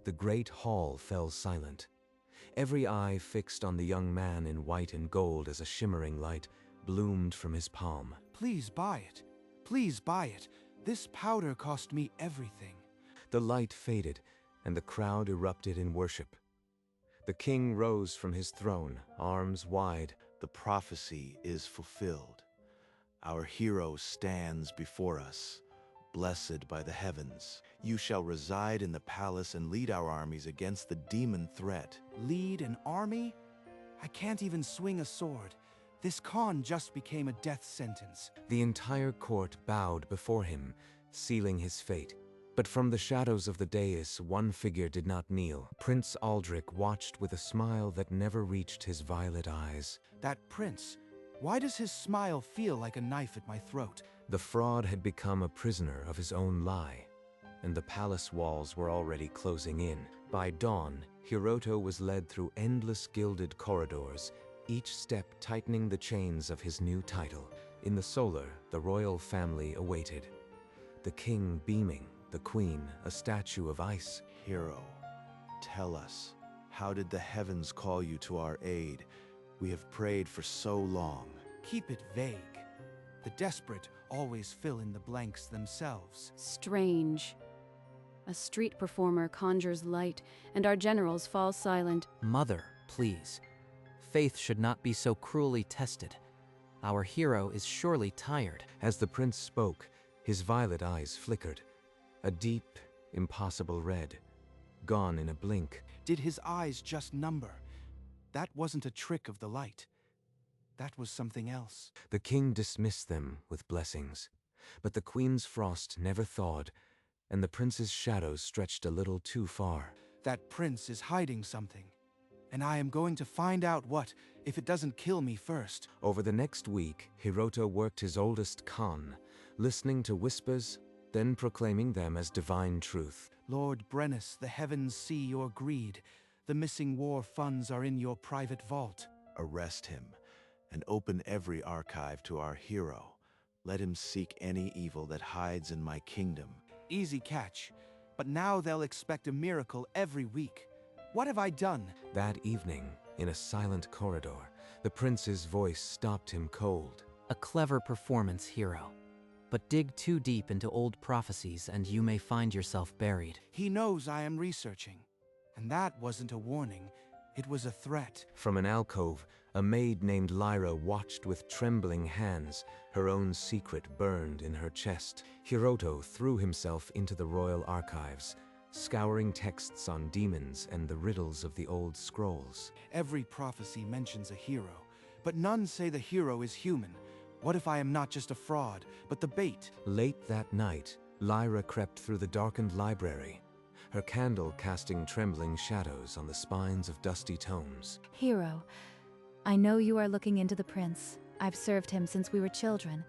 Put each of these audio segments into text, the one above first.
the great hall fell silent. Every eye fixed on the young man in white and gold as a shimmering light bloomed from his palm. Please buy it. Please buy it. This powder cost me everything. The light faded, and the crowd erupted in worship. The king rose from his throne, arms wide. The prophecy is fulfilled. Our hero stands before us, blessed by the heavens. You shall reside in the palace and lead our armies against the demon threat. Lead an army? I can't even swing a sword. This Khan just became a death sentence. The entire court bowed before him, sealing his fate. But from the shadows of the dais, one figure did not kneel. Prince Aldrich watched with a smile that never reached his violet eyes. That prince, why does his smile feel like a knife at my throat? The fraud had become a prisoner of his own lie, and the palace walls were already closing in. By dawn, Hiroto was led through endless gilded corridors, each step tightening the chains of his new title. In the solar, the royal family awaited. The king beaming, the queen a statue of ice. Hero, tell us, how did the heavens call you to our aid? We have prayed for so long. Keep it vague. The desperate always fill in the blanks themselves. Strange. A street performer conjures light, and our generals fall silent. Mother, please. Faith should not be so cruelly tested. Our hero is surely tired. As the prince spoke, his violet eyes flickered. A deep, impossible red, gone in a blink. Did his eyes just number? That wasn't a trick of the light. That was something else. The king dismissed them with blessings, but the queen's frost never thawed, and the prince's shadows stretched a little too far. That prince is hiding something, and I am going to find out what, if it doesn't kill me first. Over the next week, Hiroto worked his oldest Khan, listening to whispers, then proclaiming them as divine truth. Lord Brennus, the heavens see your greed. The missing war funds are in your private vault. Arrest him and open every archive to our hero. Let him seek any evil that hides in my kingdom. Easy catch, but now they'll expect a miracle every week. What have I done? That evening, in a silent corridor, the prince's voice stopped him cold. A clever performance, hero. But dig too deep into old prophecies and you may find yourself buried. He knows I am researching. And that wasn't a warning, it was a threat. From an alcove, a maid named Lyra watched with trembling hands, her own secret burned in her chest. Hiroto threw himself into the royal archives, scouring texts on demons and the riddles of the old scrolls. Every prophecy mentions a hero, but none say the hero is human. What if I am not just a fraud, but the bait? Late that night, Lyra crept through the darkened library, her candle casting trembling shadows on the spines of dusty tomes. Hero, I know you are looking into the prince. I've served him since we were children.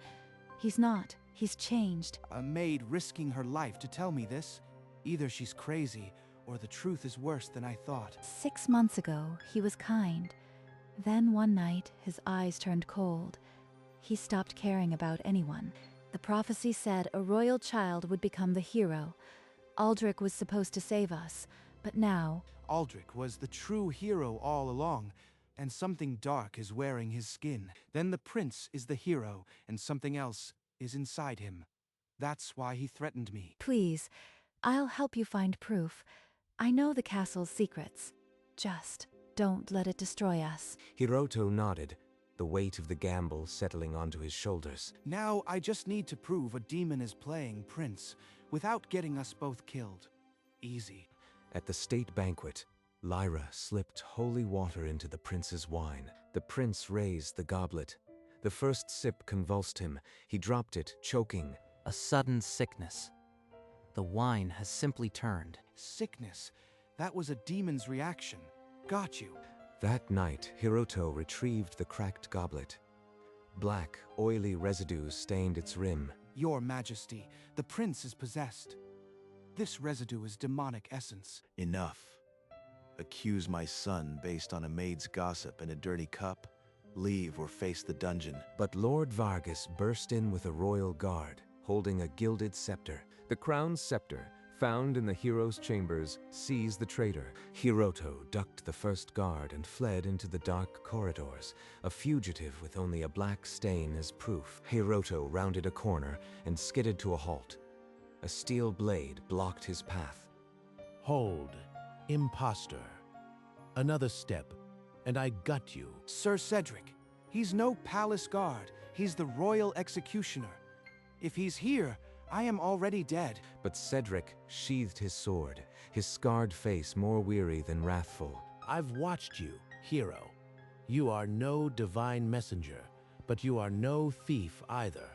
He's not. He's changed. A maid risking her life to tell me this? Either she's crazy, or the truth is worse than I thought. 6 months ago, he was kind. Then one night, his eyes turned cold. He stopped caring about anyone. The prophecy said a royal child would become the hero. Aldrich was supposed to save us, but now... Aldrich was the true hero all along, and something dark is wearing his skin. Then the prince is the hero, and something else is inside him. That's why he threatened me. Please, I'll help you find proof. I know the castle's secrets. Just don't let it destroy us. Hiroto nodded, the weight of the gamble settling onto his shoulders. Now I just need to prove a demon is playing prince, without getting us both killed. Easy. At the state banquet, Lyra slipped holy water into the prince's wine. The prince raised the goblet. The first sip convulsed him. He dropped it, choking. A sudden sickness. The wine has simply turned. Sickness. That was a demon's reaction. Got you. That night, Hiroto retrieved the cracked goblet. Black, oily residues stained its rim. Your Majesty, the prince is possessed. This residue is demonic essence. Enough. Accuse my son based on a maid's gossip and a dirty cup? Leave or face the dungeon. But Lord Vargas burst in with a royal guard, holding a gilded scepter. The crown scepter, found in the hero's chambers, seized the traitor. Hiroto ducked the first guard and fled into the dark corridors, a fugitive with only a black stain as proof. Hiroto rounded a corner and skidded to a halt. A steel blade blocked his path. Hold, imposter. Another step, and I got you. Sir Cedric, he's no palace guard. He's the royal executioner. If he's here, I am already dead. But Cedric sheathed his sword, his scarred face more weary than wrathful. I've watched you, hero. You are no divine messenger, but you are no thief either.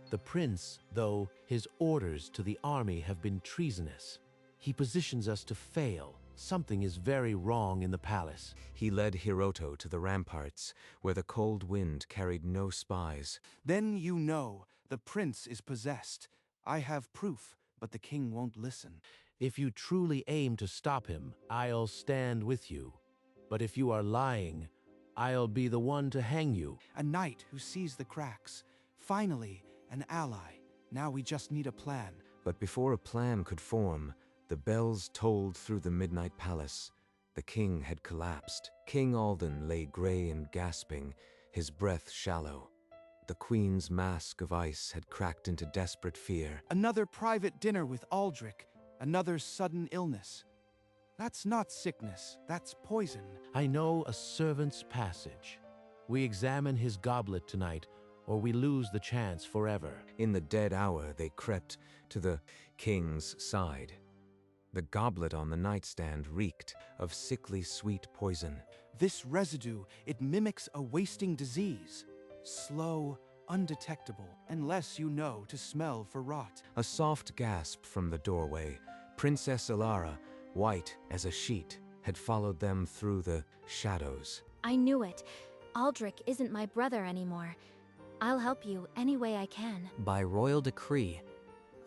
The prince, though, his orders to the army have been treasonous. He positions us to fail. Something is very wrong in the palace. He led Hiroto to the ramparts, where the cold wind carried no spies. Then you know the prince is possessed. I have proof, but the king won't listen. If you truly aim to stop him, I'll stand with you. But if you are lying, I'll be the one to hang you. A knight who sees the cracks. Finally, an ally. Now we just need a plan. But before a plan could form, the bells tolled through the midnight palace. The king had collapsed. King Alden lay gray and gasping, his breath shallow. The queen's mask of ice had cracked into desperate fear. Another private dinner with Aldrich. Another sudden illness. That's not sickness, that's poison. I know a servant's passage. We examine his goblet tonight, or we lose the chance forever. In the dead hour, they crept to the king's side. The goblet on the nightstand reeked of sickly sweet poison. This residue, it mimics a wasting disease. Slow, undetectable, unless you know to smell for rot. A soft gasp from the doorway. Princess Ilara, white as a sheet, had followed them through the shadows. I knew it. Aldrich isn't my brother anymore. I'll help you any way I can. By royal decree,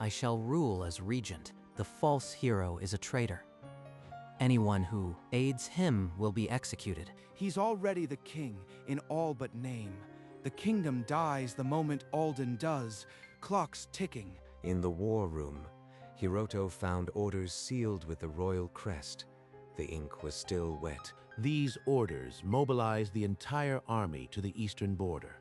I shall rule as regent. The false hero is a traitor. Anyone who aids him will be executed. He's already the king in all but name. The kingdom dies the moment Alden does, clocks ticking. In the war room, Hiroto found orders sealed with the royal crest. The ink was still wet. These orders mobilize the entire army to the eastern border.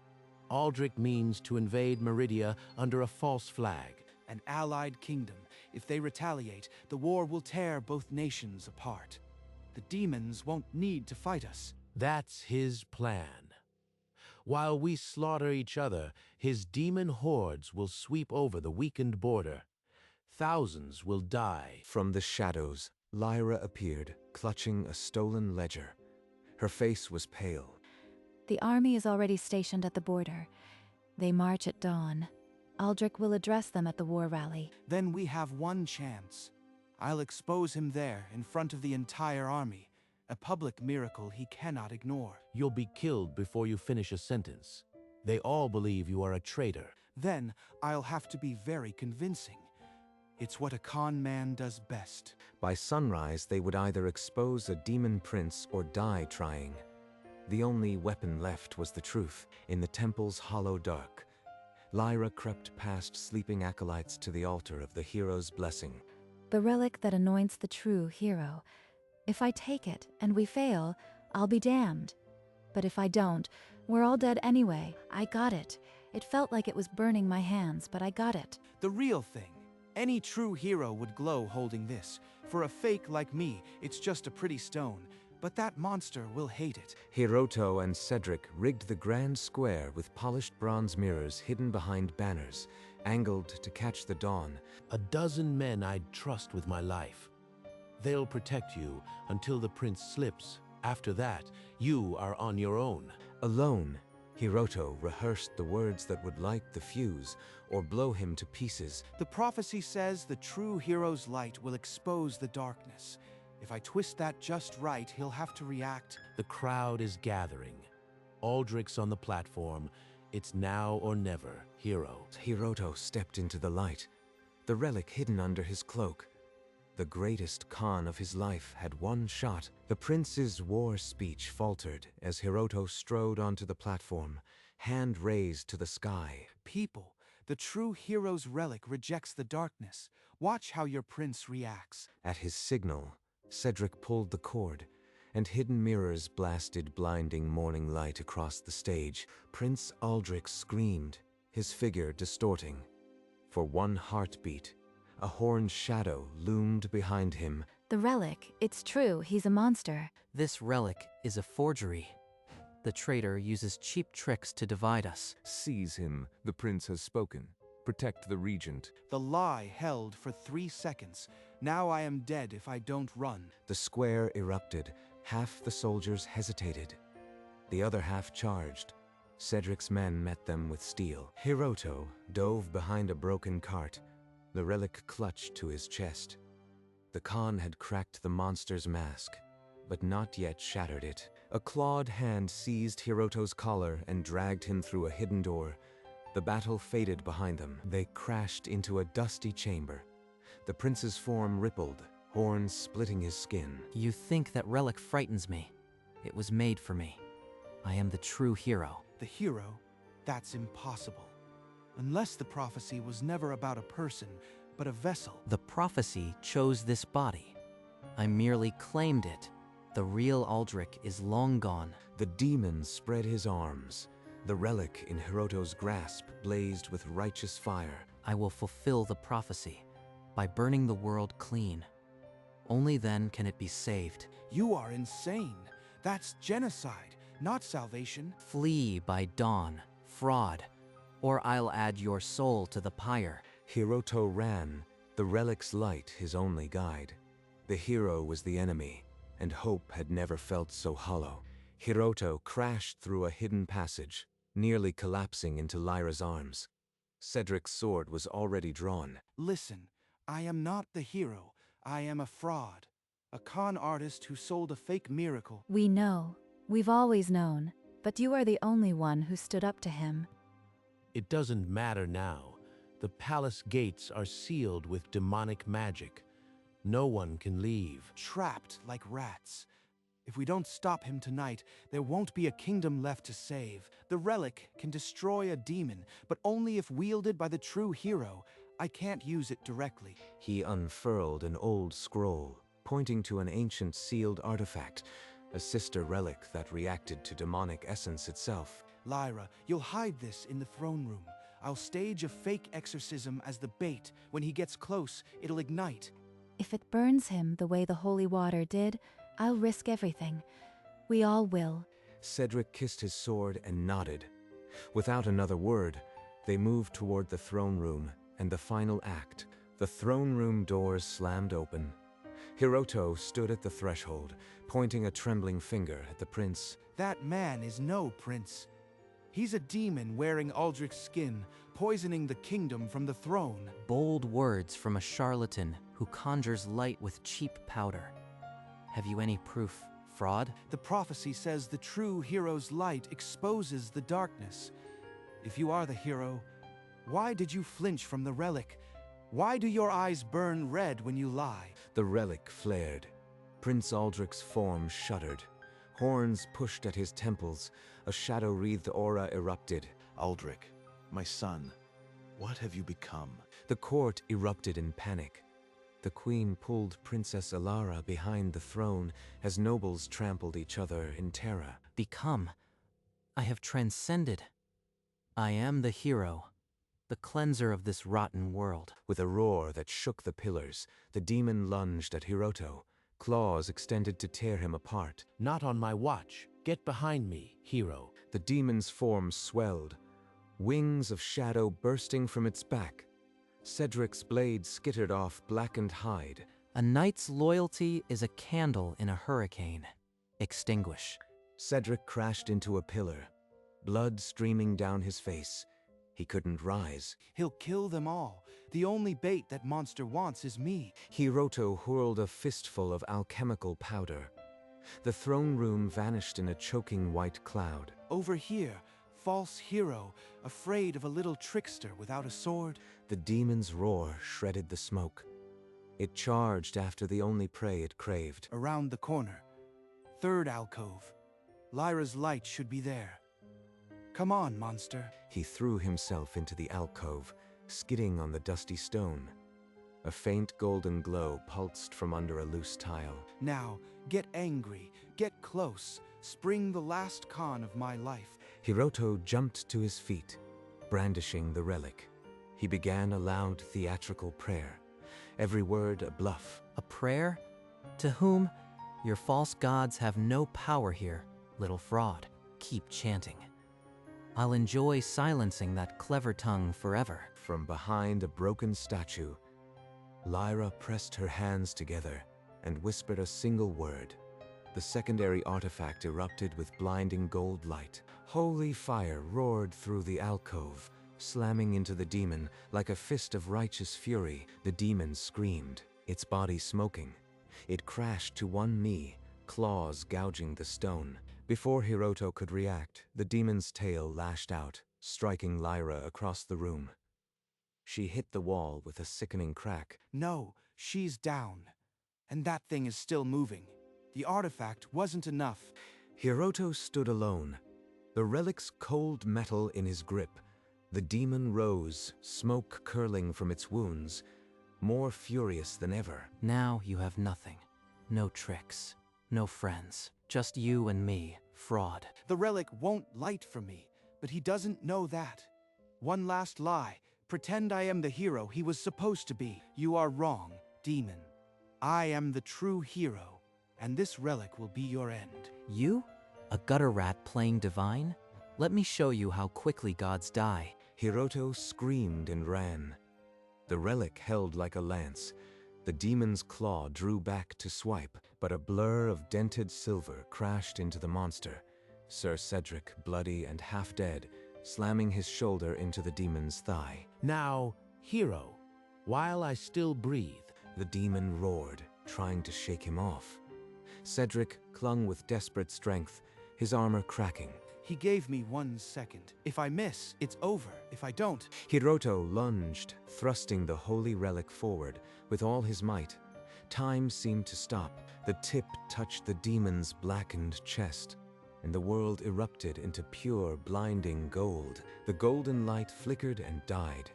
Aldrich means to invade Meridia under a false flag. An allied kingdom. If they retaliate, the war will tear both nations apart. The demons won't need to fight us. That's his plan. While we slaughter each other, his demon hordes will sweep over the weakened border. Thousands will die. From the shadows, Lyra appeared, clutching a stolen ledger. Her face was pale. The army is already stationed at the border. They march at dawn. Aldrich will address them at the war rally. Then we have one chance. I'll expose him there in front of the entire army. A public miracle he cannot ignore. You'll be killed before you finish a sentence. They all believe you are a traitor. Then I'll have to be very convincing. It's what a con man does best. By sunrise, they would either expose a demon prince or die trying. The only weapon left was the truth, in the temple's hollow dark. Lyra crept past sleeping acolytes to the altar of the hero's blessing. The relic that anoints the true hero. If I take it and we fail, I'll be damned. But if I don't, we're all dead anyway. I got it. It felt like it was burning my hands, but I got it. The real thing. Any true hero would glow holding this. For a fake like me, it's just a pretty stone. But that monster will hate it. Hiroto and Cedric rigged the grand square with polished bronze mirrors hidden behind banners, angled to catch the dawn. A dozen men I'd trust with my life. They'll protect you until the prince slips. After that, you are on your own. Alone, Hiroto rehearsed the words that would light the fuse or blow him to pieces. The prophecy says the true hero's light will expose the darkness. If I twist that just right, he'll have to react. The crowd is gathering. Aldrich's on the platform. It's now or never, hero. Hiroto stepped into the light, the relic hidden under his cloak. The greatest con of his life had one shot. The prince's war speech faltered as Hiroto strode onto the platform, hand raised to the sky. People, the true hero's relic rejects the darkness. Watch how your prince reacts. At his signal, Cedric pulled the cord, and hidden mirrors blasted blinding morning light across the stage. Prince Aldrich screamed, his figure distorting. For one heartbeat, a horned shadow loomed behind him. The relic, it's true, he's a monster. This relic is a forgery. The traitor uses cheap tricks to divide us. Seize him, the prince has spoken. Protect the regent. The lie held for 3 seconds. Now I am dead if I don't run. The square erupted. Half the soldiers hesitated. The other half charged. Cedric's men met them with steel. Hiroto dove behind a broken cart, the relic clutched to his chest. The Khan had cracked the monster's mask, but not yet shattered it. A clawed hand seized Hiroto's collar and dragged him through a hidden door. The battle faded behind them. They crashed into a dusty chamber. The prince's form rippled, horns splitting his skin. You think that relic frightens me. It was made for me. I am the true hero. The hero? That's impossible. Unless the prophecy was never about a person, but a vessel. The prophecy chose this body. I merely claimed it. The real Aldrich is long gone. The demon spread his arms. The relic in Hiroto's grasp blazed with righteous fire. I will fulfill the prophecy by burning the world clean. Only then can it be saved. You are insane. That's genocide, not salvation. Flee by dawn, fraud, or I'll add your soul to the pyre. Hiroto ran, the relic's light his only guide. The hero was the enemy, and hope had never felt so hollow. Hiroto crashed through a hidden passage, nearly collapsing into Lyra's arms. Cedric's sword was already drawn. Listen, I am not the hero. I am a fraud. A con artist who sold a fake miracle. We know. We've always known. But you are the only one who stood up to him. It doesn't matter now. The palace gates are sealed with demonic magic. No one can leave. Trapped like rats. If we don't stop him tonight, there won't be a kingdom left to save. The relic can destroy a demon, but only if wielded by the true hero. I can't use it directly. He unfurled an old scroll, pointing to an ancient sealed artifact, a sister relic that reacted to demonic essence itself. Lyra, you'll hide this in the throne room. I'll stage a fake exorcism as the bait. When he gets close, it'll ignite. If it burns him the way the holy water did, I'll risk everything. We all will. Cedric kissed his sword and nodded. Without another word, they moved toward the throne room and the final act. The throne room doors slammed open. Hiroto stood at the threshold, pointing a trembling finger at the prince. That man is no prince. He's a demon wearing Aldrich's skin, poisoning the kingdom from the throne. Bold words from a charlatan who conjures light with cheap powder. Have you any proof, fraud? The prophecy says the true hero's light exposes the darkness. If you are the hero, why did you flinch from the relic? Why do your eyes burn red when you lie? The relic flared. Prince Aldrich's form shuddered. Horns pushed at his temples. A shadow-wreathed aura erupted. Aldrich, my son, what have you become? The court erupted in panic. The queen pulled Princess Alara behind the throne as nobles trampled each other in terror. Become. I have transcended. I am the hero, the cleanser of this rotten world. With a roar that shook the pillars, the demon lunged at Hiroto, claws extended to tear him apart. Not on my watch. Get behind me, hero. The demon's form swelled, wings of shadow bursting from its back. Cedric's blade skittered off blackened hide. A knight's loyalty is a candle in a hurricane. Extinguish. Cedric crashed into a pillar, blood streaming down his face. He couldn't rise. He'll kill them all. The only bait that monster wants is me. Hiroto hurled a fistful of alchemical powder. The throne room vanished in a choking white cloud. Over here, false hero, afraid of a little trickster without a sword. The demon's roar shredded the smoke. It charged after the only prey it craved. Around the corner. Third alcove. Lyra's light should be there. Come on, monster. He threw himself into the alcove, skidding on the dusty stone. A faint golden glow pulsed from under a loose tile. Now, get angry, get close, spring the last con of my life. Hiroto jumped to his feet, brandishing the relic. He began a loud theatrical prayer, every word a bluff. A prayer? To whom? Your false gods have no power here, little fraud. Keep chanting. I'll enjoy silencing that clever tongue forever. From behind a broken statue, Lyra pressed her hands together and whispered a single word. The secondary artifact erupted with blinding gold light. Holy fire roared through the alcove, slamming into the demon like a fist of righteous fury. The demon screamed, its body smoking. It crashed to one knee, claws gouging the stone. Before Hiroto could react, the demon's tail lashed out, striking Lyra across the room. She hit the wall with a sickening crack. No, she's down. And that thing is still moving. The artifact wasn't enough. Hiroto stood alone, the relic's cold metal in his grip. The demon rose, smoke curling from its wounds, more furious than ever. Now you have nothing. No tricks. No friends. Just you and me, fraud. The relic won't light for me, but he doesn't know that. One last lie. Pretend I am the hero he was supposed to be. You are wrong, demon. I am the true hero, and this relic will be your end. You? A gutter rat playing divine? Let me show you how quickly gods die. Hiroto screamed and ran. The relic held like a lance. The demon's claw drew back to swipe, but a blur of dented silver crashed into the monster. Sir Cedric, bloody and half dead, slamming his shoulder into the demon's thigh. Now, hero, while I still breathe. The demon roared, trying to shake him off. Cedric clung with desperate strength, his armor cracking. He gave me 1 second. If I miss, it's over. If I don't... Hiroto lunged, thrusting the holy relic forward with all his might. Time seemed to stop. The tip touched the demon's blackened chest, and the world erupted into pure, blinding gold. The golden light flickered and died.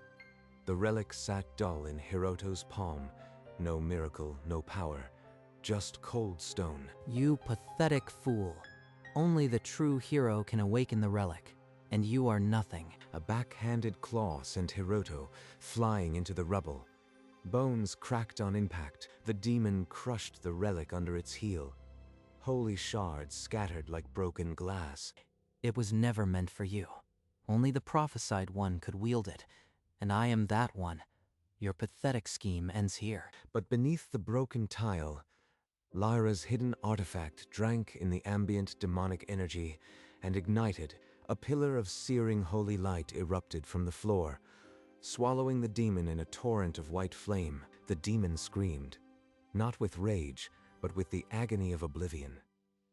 The relic sat dull in Hiroto's palm. No miracle, no power, just cold stone. You pathetic fool. Only the true hero can awaken the relic, and you are nothing. A backhanded claw sent Hiroto flying into the rubble. Bones cracked on impact. The demon crushed the relic under its heel. Holy shards scattered like broken glass. It was never meant for you. Only the prophesied one could wield it, and I am that one. Your pathetic scheme ends here. But beneath the broken tile, Lyra's hidden artifact drank in the ambient demonic energy and ignited. A pillar of searing holy light erupted from the floor, swallowing the demon in a torrent of white flame. The demon screamed, not with rage, but with the agony of oblivion.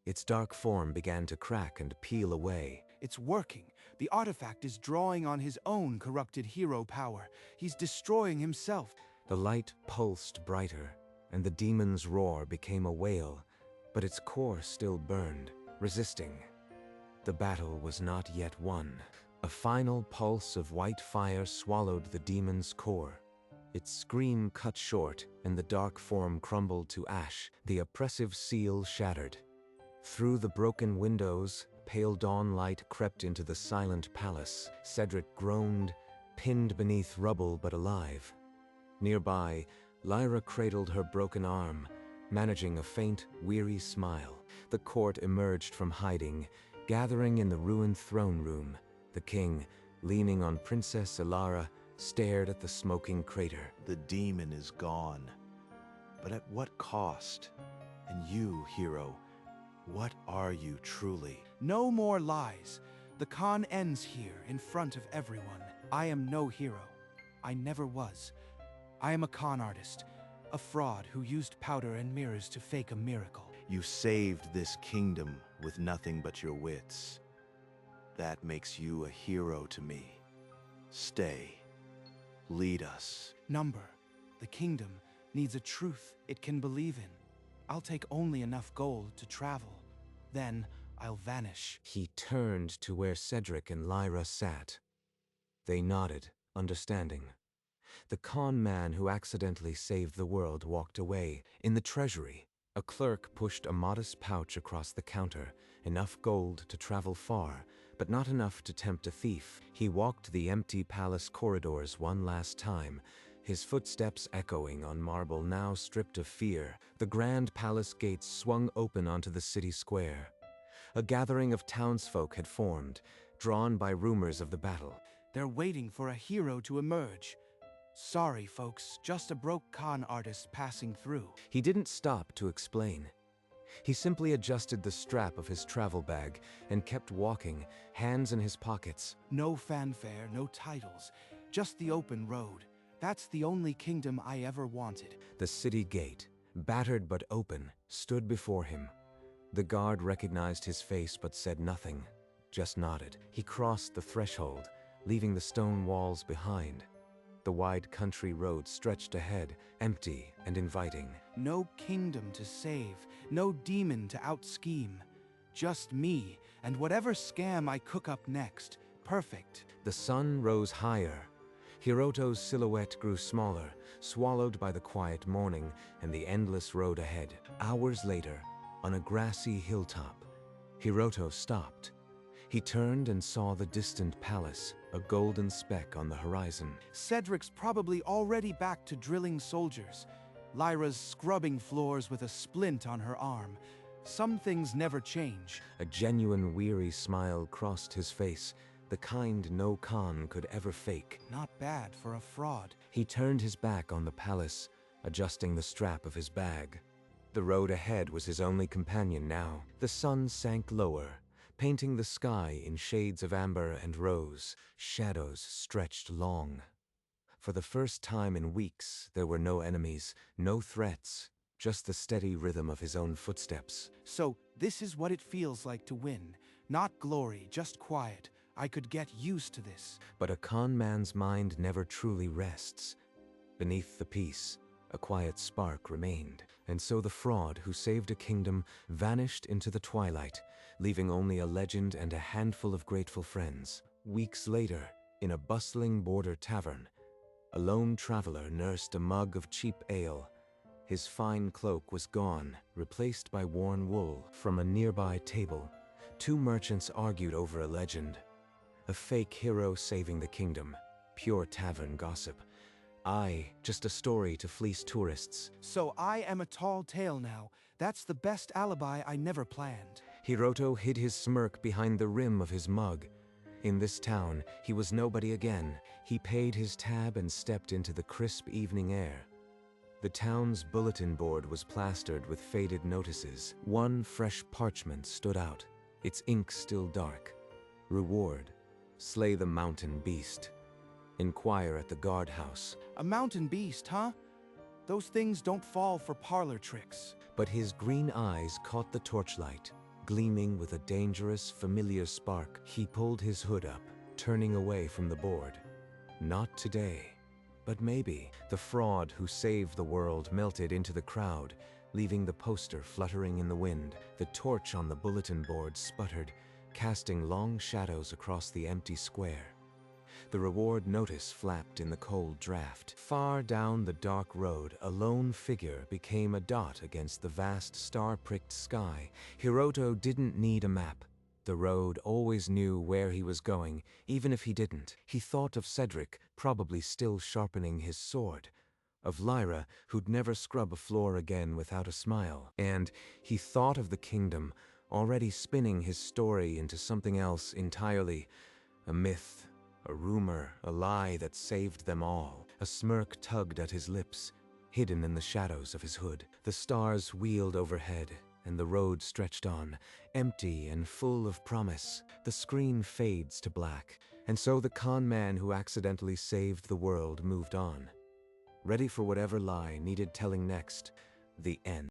Its dark form began to crack and peel away. It's working. The artifact is drawing on his own corrupted hero power. He's destroying himself. The light pulsed brighter, and the demon's roar became a wail, but its core still burned, resisting. The battle was not yet won. A final pulse of white fire swallowed the demon's core. Its scream cut short, and the dark form crumbled to ash. The oppressive seal shattered. Through the broken windows, pale dawn light crept into the silent palace. Cedric groaned, pinned beneath rubble but alive. Nearby, Lyra cradled her broken arm, managing a faint, weary smile. The court emerged from hiding, gathering in the ruined throne room. The king, leaning on Princess Ilara, stared at the smoking crater. The demon is gone. But at what cost? And you, hero, what are you truly? No more lies. The con ends here in front of everyone. I am no hero. I never was. I am a con artist, a fraud who used powder and mirrors to fake a miracle. You saved this kingdom with nothing but your wits. That makes you a hero to me. Stay. Lead us. Number. The kingdom needs a truth it can believe in. I'll take only enough gold to travel. Then I'll vanish. He turned to where Cedric and Lyra sat. They nodded, understanding. The con man who accidentally saved the world walked away. In the treasury, a clerk pushed a modest pouch across the counter, enough gold to travel far, but not enough to tempt a thief. He walked the empty palace corridors one last time, his footsteps echoing on marble now stripped of fear. The grand palace gates swung open onto the city square. A gathering of townsfolk had formed, drawn by rumors of the battle. They're waiting for a hero to emerge. Sorry, folks, just a broke con artist passing through. He didn't stop to explain. He simply adjusted the strap of his travel bag and kept walking, hands in his pockets. No fanfare, no titles, just the open road. That's the only kingdom I ever wanted. The city gate, battered but open, stood before him. The guard recognized his face but said nothing, just nodded. He crossed the threshold, leaving the stone walls behind. The wide country road stretched ahead, empty and inviting. No kingdom to save, no demon to out-scheme. Just me, and whatever scam I cook up next. Perfect. The sun rose higher. Hiroto's silhouette grew smaller, swallowed by the quiet morning and the endless road ahead. Hours later, on a grassy hilltop, Hiroto stopped. He turned and saw the distant palace, a golden speck on the horizon. Cedric's probably already back to drilling soldiers. Lyra's scrubbing floors with a splint on her arm. Some things never change. A genuine weary smile crossed his face, the kind no con could ever fake. Not bad for a fraud. He turned his back on the palace, adjusting the strap of his bag. The road ahead was his only companion now. The sun sank lower, painting the sky in shades of amber and rose. Shadows stretched long. For the first time in weeks, there were no enemies, no threats, just the steady rhythm of his own footsteps. So, this is what it feels like to win. Not glory, just quiet. I could get used to this. But a con man's mind never truly rests. Beneath the peace, a quiet spark remained. And so the fraud who saved a kingdom vanished into the twilight, leaving only a legend and a handful of grateful friends. Weeks later, in a bustling border tavern, a lone traveler nursed a mug of cheap ale. His fine cloak was gone, replaced by worn wool. From a nearby table, two merchants argued over a legend. A fake hero saving the kingdom, pure tavern gossip. Just a story to fleece tourists. So I am a tall tale now. That's the best alibi I never planned. Hiroto hid his smirk behind the rim of his mug. In this town, he was nobody again. He paid his tab and stepped into the crisp evening air. The town's bulletin board was plastered with faded notices. One fresh parchment stood out, its ink still dark. Reward: slay the mountain beast. Inquire at the guardhouse. A mountain beast, huh? Those things don't fall for parlor tricks. But his green eyes caught the torchlight, gleaming with a dangerous, familiar spark. He pulled his hood up, turning away from the board. Not today. But maybe. The fraud who saved the world melted into the crowd, leaving the poster fluttering in the wind. The torch on the bulletin board sputtered, casting long shadows across the empty square. The reward notice flapped in the cold draft. Far down the dark road, a lone figure became a dot against the vast star-pricked sky. Hiroto didn't need a map. The road always knew where he was going, even if he didn't. He thought of Cedric, probably still sharpening his sword. Of Lyra, who'd never scrub a floor again without a smile. And he thought of the kingdom, already spinning his story into something else entirely. A myth, a rumor, a lie that saved them all. A smirk tugged at his lips, hidden in the shadows of his hood. The stars wheeled overhead, and the road stretched on, empty and full of promise. The screen fades to black, and so the con man who accidentally saved the world moved on, ready for whatever lie needed telling next. The end.